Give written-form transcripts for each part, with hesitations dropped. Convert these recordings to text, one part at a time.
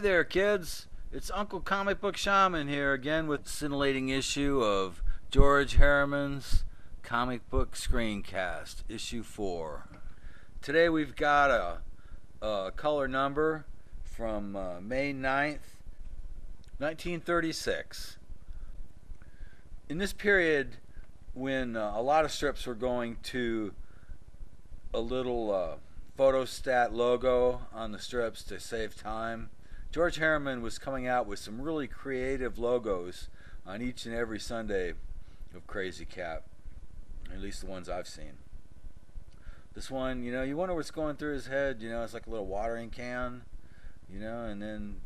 there, kids. It's Uncle Comic Book Shaman here again with a scintillating issue of George Herriman's Comic Book Screencast, issue 4. Today we've got a color number from May 9th, 1936. In this period, when a lot of strips were going to a little photostat logo on the strips to save time, George Herriman was coming out with some really creative logos on each and every Sunday of Crazy Cat, at least the ones I've seen. This one, you wonder what's going through his head. It's like a little watering can, and then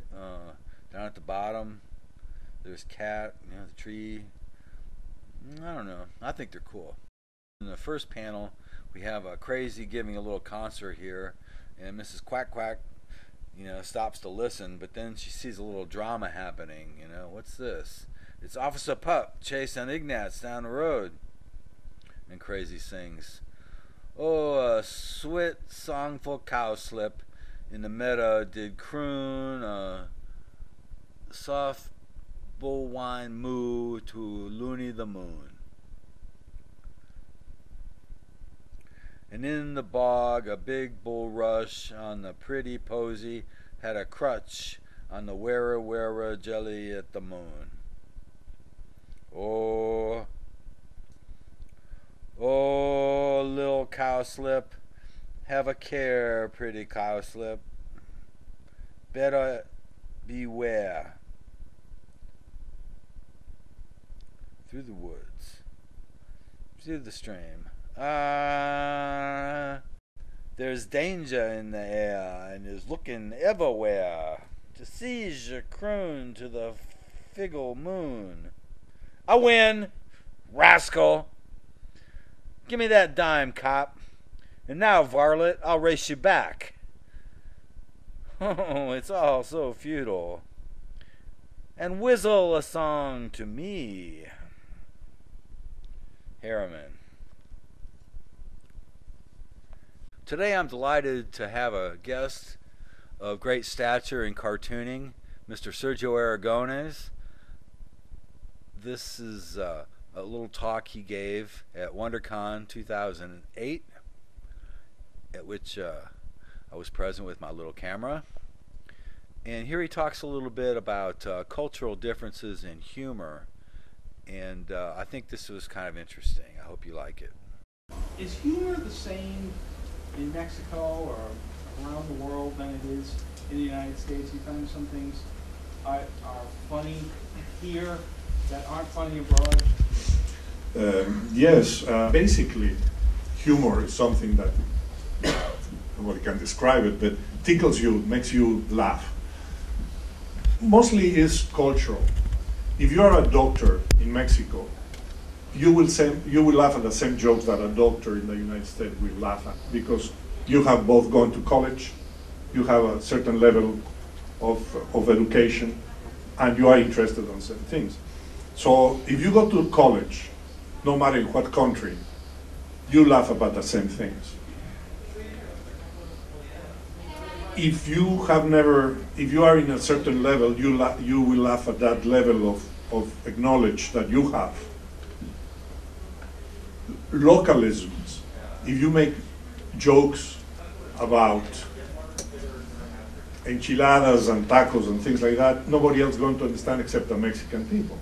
down at the bottom there's Cat, the tree. I don't know. I think they're cool. In the first panel, we have a Crazy giving a little concert here, and Mrs. Quack Quack, stops to listen, but then she sees a little drama happening. What's this? It's Officer Pup chasing Ignatz down the road. And Crazy sings, "Oh, a sweet songful cowslip in the meadow did croon a soft bull whine moo to Looney the Moon. And in the bog a big bulrush on the pretty posy had a crutch on the wearer jelly at the moon. Oh, little cowslip, have a care, pretty cowslip, better beware." Through the woods, through the stream. There's danger in the air, and is looking everywhere to seize your croon to the figgle moon. I win, rascal. Give me that dime, cop. And now, varlet, I'll race you back. Oh, it's all so futile. And whistle a song to me. Herriman. Today I'm delighted to have a guest of great stature in cartooning, Mr. Sergio Aragones. This is a little talk he gave at WonderCon 2008, at which I was present with my little camera. And here he talks a little bit about cultural differences in humor, and I think this was kind of interesting. I hope you like it. Is humor the same in Mexico or around the world than it is in the United States? You find some things are funny here that aren't funny abroad? Yes, basically humor is something that nobody can describe it, but tickles you, makes you laugh. Mostly is cultural. If you are a doctor in Mexico, you will laugh at the same jokes that a doctor in the United States will laugh at, because you have both gone to college, you have a certain level of education, and you are interested in certain things. So if you go to college, no matter in what country, you laugh about the same things. If you are in a certain level, you will laugh at that level of knowledge that you have. Localisms, if you make jokes about enchiladas and tacos and things like that, nobody else is going to understand except the Mexican people.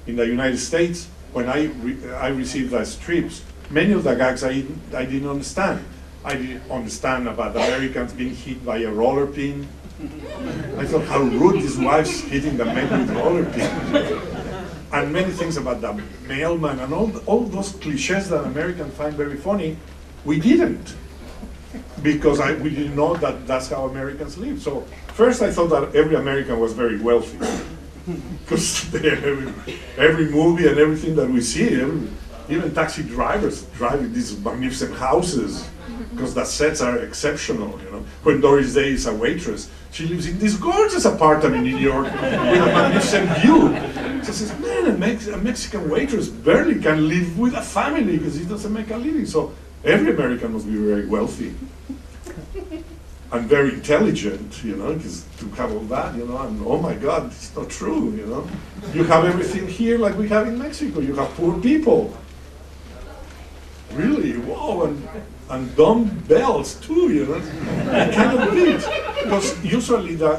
In the United States, when I received the strips, many of the gags I didn't understand. I didn't understand about the Americans being hit by a roller pin. I thought how rude his wife's hitting the man with a roller pin. And many things about the mailman and all those cliches that Americans find very funny, we didn't. Because we didn't know that that's how Americans live. So first I thought that every American was very wealthy. Because every movie and everything that we see, even taxi drivers driving these magnificent houses, because the sets are exceptional. When Doris Day is a waitress, she lives in this gorgeous apartment in New York with a magnificent view. She says, man, a Mexican waitress barely can live with a family because he doesn't make a living. So every American must be very wealthy. and very intelligent, because to have all that, and oh my God, it's not true, You have everything here like we have in Mexico. You have poor people. Really, wow, and dumb bells too, I cannot beat. Because usually the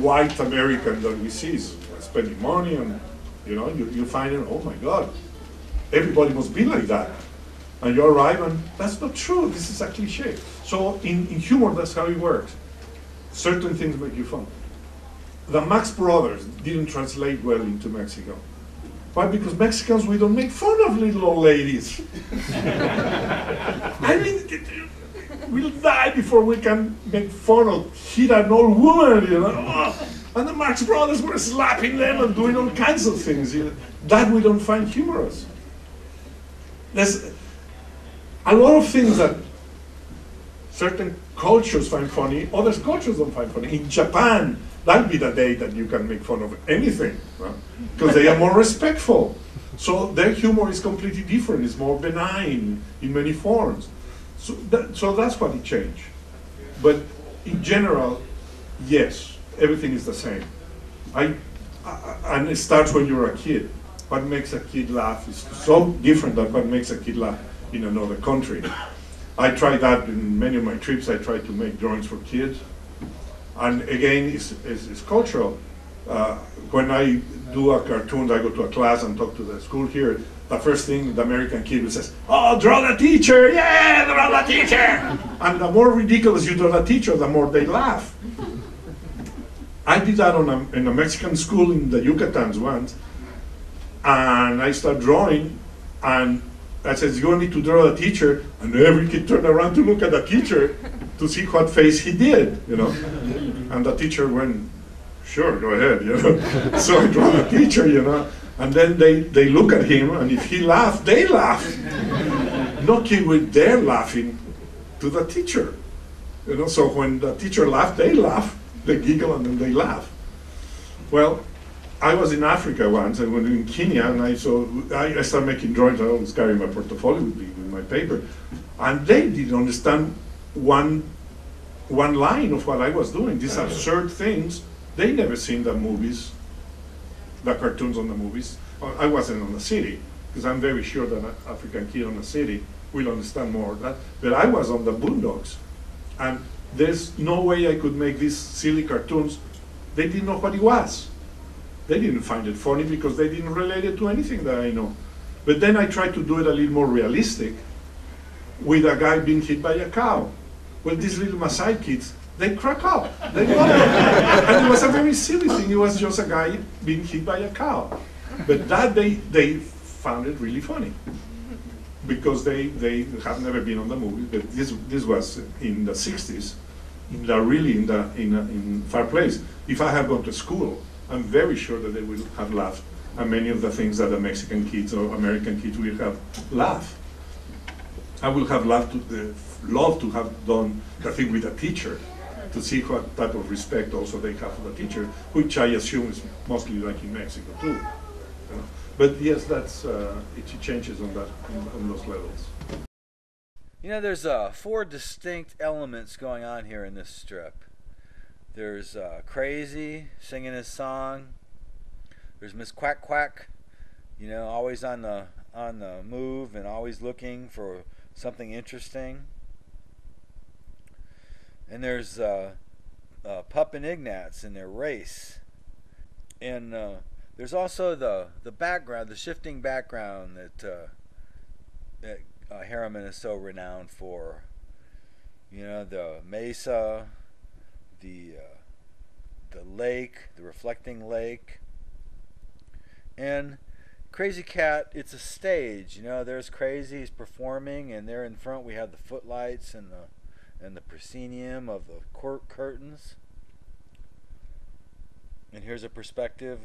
white American that we see is spending money and, you find it, oh my God, everybody must be like that. And you arrive and that's not true, this is a cliche. So in humor, that's how it works. Certain things make you fun. The Max Brothers didn't translate well into Mexico. Why? Because Mexicans, we don't make fun of little old ladies. I mean, we'll die before we can make fun of hit an old woman, And the Marx Brothers were slapping them and doing all kinds of things. That we don't find humorous. There's a lot of things that certain cultures find funny, other cultures don't find funny. In Japan, that'll be the day that you can make fun of anything, because they are more respectful. So their humor is completely different. It's more benign in many forms. So that's what it changed. But in general, yes, everything is the same. And it starts when you're a kid. What makes a kid laugh is so different than what makes a kid laugh in another country. I try that in many of my trips. I try to make drawings for kids. And again, it's cultural. When I do a cartoon, I go to a class and talk to the school here. The first thing the American kid says, "Oh, draw the teacher! Yeah, draw the teacher!" And the more ridiculous you draw the teacher, the more they laugh. I did that in a Mexican school in the Yucatans once, and I start drawing, and I says, "You want me to draw the teacher?" And every kid turned around to look at the teacher to see what face he did, And the teacher went, "Sure, go ahead, So I draw the teacher, And then they look at him, and if he laughed, they laugh. No kid would dare laughing to the teacher. So when the teacher laughed, they laugh. They giggle and then they laugh. Well, I was in Africa once. I went in Kenya, and I started making drawings. I always carry my portfolio with me, with my paper. And they didn't understand one line of what I was doing. These absurd things. They never seen the movies, the cartoons on the movies. I wasn't on the city, because I'm very sure that an African kid on the city will understand more of that. But I was on the boondocks, and there's no way I could make these silly cartoons. They didn't know what it was. They didn't find it funny because they didn't relate it to anything that I know. But then I tried to do it a little more realistic with a guy being hit by a cow. Well, these little Maasai kids, they crack up. They love it. And it was a very silly thing. It was just a guy being hit by a cow. But that they found it really funny, because they have never been on the movie. But this was in the 60s, in far place. If I had gone to school, I'm very sure that they would have laughed at many of the things that the Mexican kids or American kids will have laughed. I would have loved to have done the thing with the teacher, to see what type of respect also they have for the teacher, which I assume is mostly like in Mexico too. But yes, that's it changes on that on those levels. There's 4 distinct elements going on here in this strip. There's Crazy singing his song. There's Miss Quack Quack, always on the move and always looking for something interesting. And there's Pup and Ignatz in their race. And there's also the background, the shifting background that Herriman is so renowned for. The mesa, the lake, the reflecting lake. And Crazy Cat, it's a stage. There's Crazy, he's performing, and there in front we have the footlights and the proscenium of the court curtains. And here's a perspective,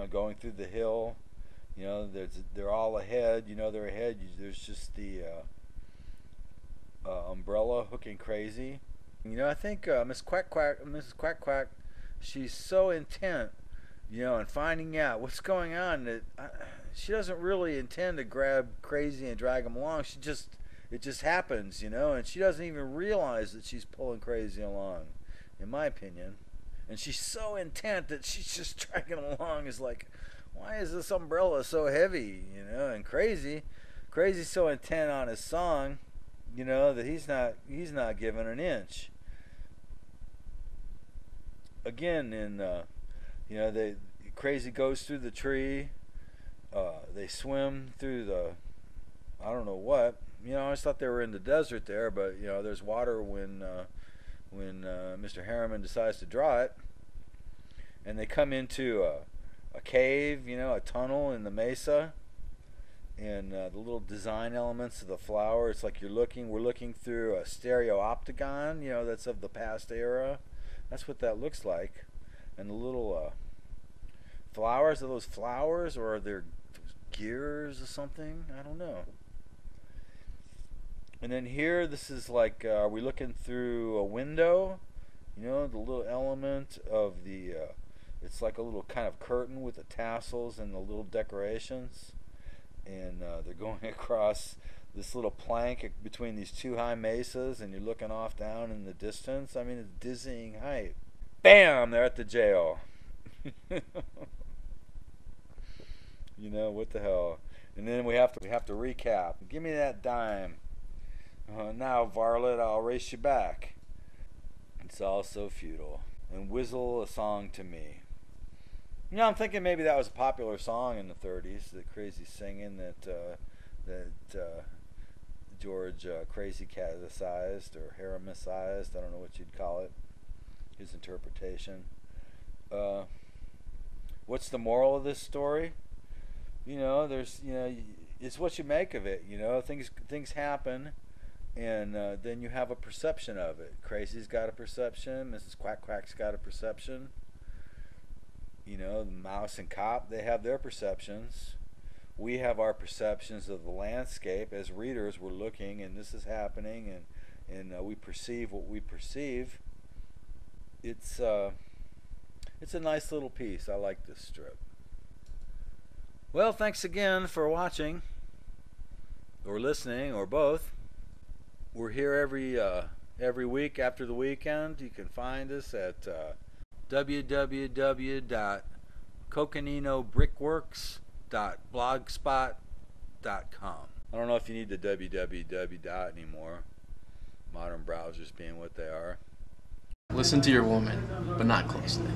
going through the hill. They're all ahead. They're ahead. There's just the umbrella hooking Crazy. I think Mrs. Quack Quack, she's so intent, on finding out what's going on that she doesn't really intend to grab Crazy and drag him along. She just it just happens, you know, and she doesn't even realize that she's pulling Crazy along, in my opinion. And she's so intent that she's just dragging along. Is like, why is this umbrella so heavy, you know? And Crazy's so intent on his song, you know, that he's not giving an inch. Again, you know, Crazy goes through the tree. They swim through the, I don't know what. You know, I always thought they were in the desert there, but you know, there's water when Mr. Harriman decides to draw it, and they come into a cave, you know, a tunnel in the mesa, and the little design elements of the flower. It's like we're looking through a stereopticon, you know, that's of the past era. That's what that looks like. And the little flowers, are those flowers, or are there gears or something? I don't know. And then here, this is like, are we looking through a window? You know, the little element of the, it's like a little kind of curtain with the tassels and the little decorations. And they're going across this little plank between these two high mesas, and you're looking off down in the distance. I mean, it's dizzying height. Bam! They're at the jail. You know, what the hell? And then we have to recap. Give me that dime. Now, varlet, I'll race you back. It's all so futile. And whistle a song to me. You know, I'm thinking maybe that was a popular song in the 30s, the Crazy singing that George Crazy catechised or Harrimanicized. I don't know what you'd call it. His interpretation. What's the moral of this story? You know, it's what you make of it. You know, things happen. And then you have a perception of it. Crazy's got a perception. Mrs. Quack Quack's got a perception. You know, the mouse and cop, they have their perceptions. We have our perceptions of the landscape. As readers, we're looking, and this is happening, and we perceive what we perceive. It's a nice little piece. I like this strip. Well, thanks again for watching, or listening, or both. We're here every week after the weekend. You can find us at www.coconinobrickworks.blogspot.com. I don't know if you need the www anymore. Modern browsers being what they are. Listen to your woman, but not closely.